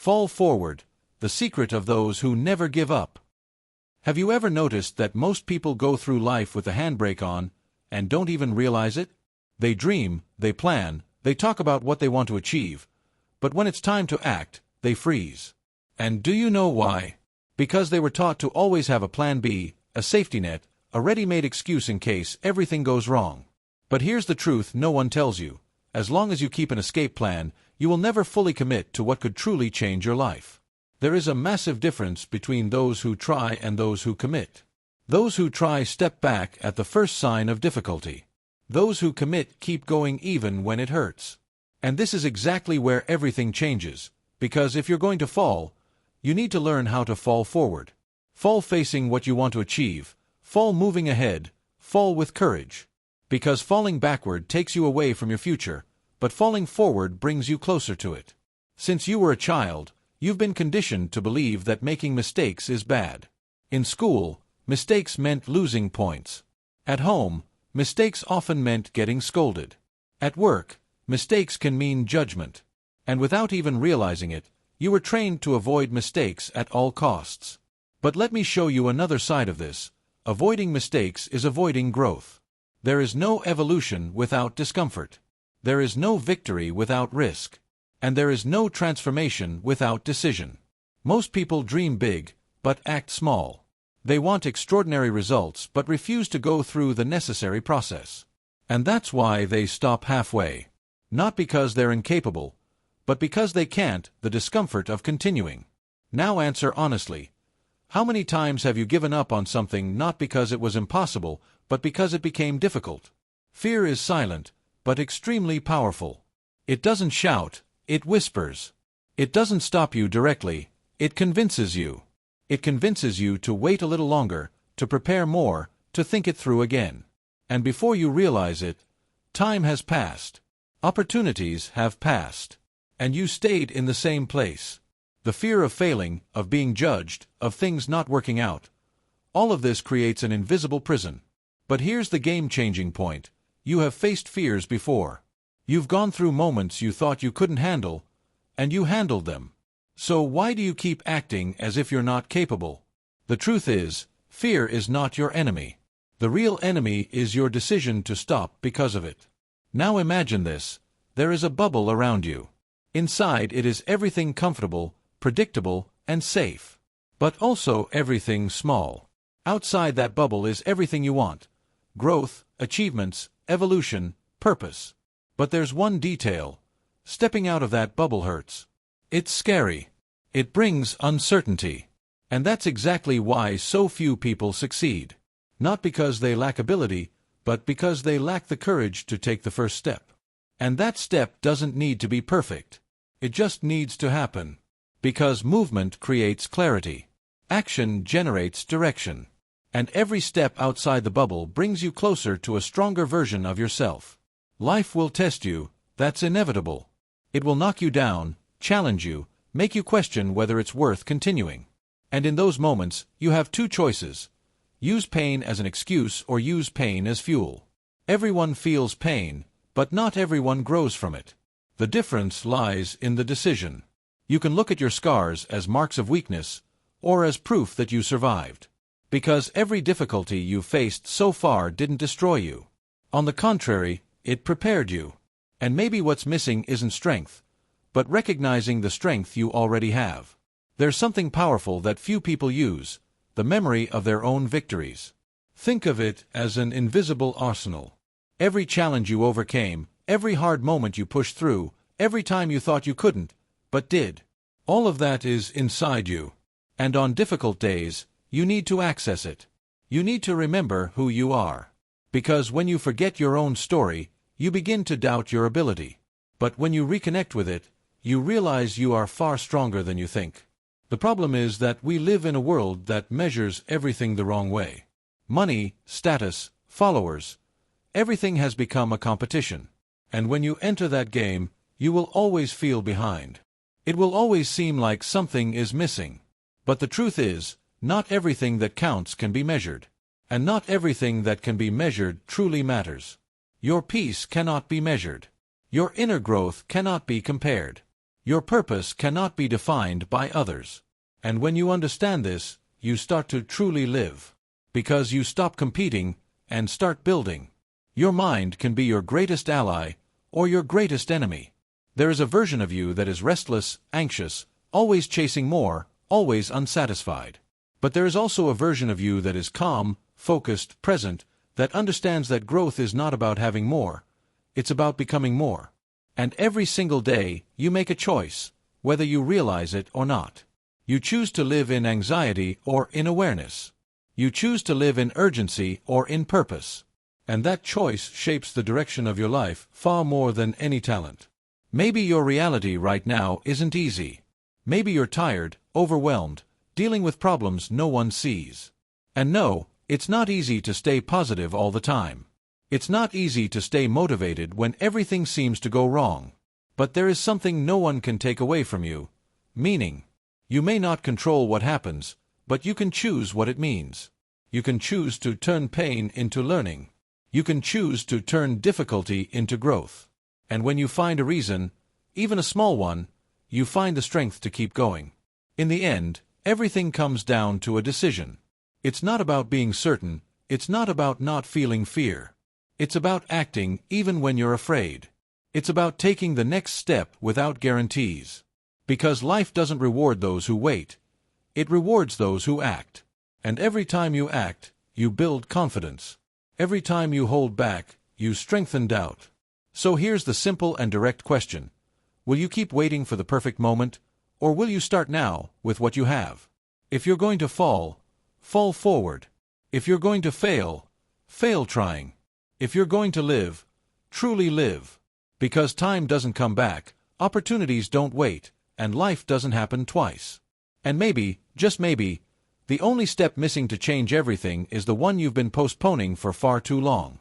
Fall forward, the secret of those who never give up. Have you ever noticed that most people go through life with the handbrake on, and don't even realize it? They dream, they plan, they talk about what they want to achieve, but when it's time to act, they freeze. And do you know why? Because they were taught to always have a plan B, a safety net, a ready-made excuse in case everything goes wrong. But here's the truth no one tells you. As long as you keep an escape plan, you will never fully commit to what could truly change your life. There is a massive difference between those who try and those who commit. Those who try step back at the first sign of difficulty. Those who commit keep going even when it hurts. And this is exactly where everything changes, because if you're going to fall, you need to learn how to fall forward. Fall facing what you want to achieve, fall moving ahead, fall with courage. Because falling backward takes you away from your future, but falling forward brings you closer to it. Since you were a child, you've been conditioned to believe that making mistakes is bad. In school, mistakes meant losing points. At home, mistakes often meant getting scolded. At work, mistakes can mean judgment. And without even realizing it, you were trained to avoid mistakes at all costs. But let me show you another side of this. Avoiding mistakes is avoiding growth. There is no evolution without discomfort. There is no victory without risk. And there is no transformation without decision. Most people dream big, but act small. They want extraordinary results but refuse to go through the necessary process. And that's why they stop halfway. Not because they're incapable, but because they can't, the discomfort of continuing. Now answer honestly. How many times have you given up on something not because it was impossible, but because it became difficult? Fear is silent, but extremely powerful. It doesn't shout. It whispers. It doesn't stop you directly, it convinces you. It convinces you to wait a little longer, to prepare more, to think it through again. And before you realize it, time has passed. Opportunities have passed. And you stayed in the same place. The fear of failing, of being judged, of things not working out. All of this creates an invisible prison. But here's the game-changing point. You have faced fears before. You've gone through moments you thought you couldn't handle, and you handled them. So why do you keep acting as if you're not capable? The truth is, fear is not your enemy. The real enemy is your decision to stop because of it. Now imagine this. There is a bubble around you. Inside it is everything comfortable, predictable, and safe. But also everything small. Outside that bubble is everything you want. Growth, achievements, evolution, purpose. But there's one detail. Stepping out of that bubble hurts. It's scary. It brings uncertainty. And that's exactly why so few people succeed. Not because they lack ability, but because they lack the courage to take the first step. And that step doesn't need to be perfect. It just needs to happen. Because movement creates clarity. Action generates direction. And every step outside the bubble brings you closer to a stronger version of yourself. Life will test you, that's inevitable. It will knock you down, challenge you, make you question whether it's worth continuing. And in those moments, you have two choices. Use pain as an excuse or use pain as fuel. Everyone feels pain, but not everyone grows from it. The difference lies in the decision. You can look at your scars as marks of weakness, or as proof that you survived. Because every difficulty you've faced so far didn't destroy you. On the contrary, it prepared you. And maybe what's missing isn't strength, but recognizing the strength you already have. There's something powerful that few people use, the memory of their own victories. Think of it as an invisible arsenal. Every challenge you overcame, every hard moment you pushed through, every time you thought you couldn't, but did. All of that is inside you. And on difficult days, you need to access it. You need to remember who you are. Because when you forget your own story, you begin to doubt your ability. But when you reconnect with it, you realize you are far stronger than you think. The problem is that we live in a world that measures everything the wrong way. Money, status, followers, everything has become a competition. And when you enter that game, you will always feel behind. It will always seem like something is missing. But the truth is, not everything that counts can be measured. And not everything that can be measured truly matters. Your peace cannot be measured. Your inner growth cannot be compared. Your purpose cannot be defined by others. And when you understand this, you start to truly live. Because you stop competing and start building. Your mind can be your greatest ally or your greatest enemy. There is a version of you that is restless, anxious, always chasing more, always unsatisfied. But there is also a version of you that is calm, focused, present, that understands that growth is not about having more, it's about becoming more. And every single day, you make a choice, whether you realize it or not. You choose to live in anxiety or in awareness. You choose to live in urgency or in purpose. And that choice shapes the direction of your life far more than any talent. Maybe your reality right now isn't easy. Maybe you're tired, overwhelmed, dealing with problems no one sees. And no, it's not easy to stay positive all the time. It's not easy to stay motivated when everything seems to go wrong. But there is something no one can take away from you. Meaning. You may not control what happens, but you can choose what it means. You can choose to turn pain into learning. You can choose to turn difficulty into growth. And when you find a reason, even a small one, you find the strength to keep going. In the end, everything comes down to a decision. It's not about being certain, it's not about not feeling fear. It's about acting even when you're afraid. It's about taking the next step without guarantees. Because life doesn't reward those who wait. It rewards those who act. And every time you act, you build confidence. Every time you hold back, you strengthen doubt. So here's the simple and direct question. Will you keep waiting for the perfect moment, or will you start now with what you have? If you're going to fall, fall forward. If you're going to fail, fail trying. If you're going to live, truly live. Because time doesn't come back, opportunities don't wait, and life doesn't happen twice. And maybe, just maybe, the only step missing to change everything is the one you've been postponing for far too long.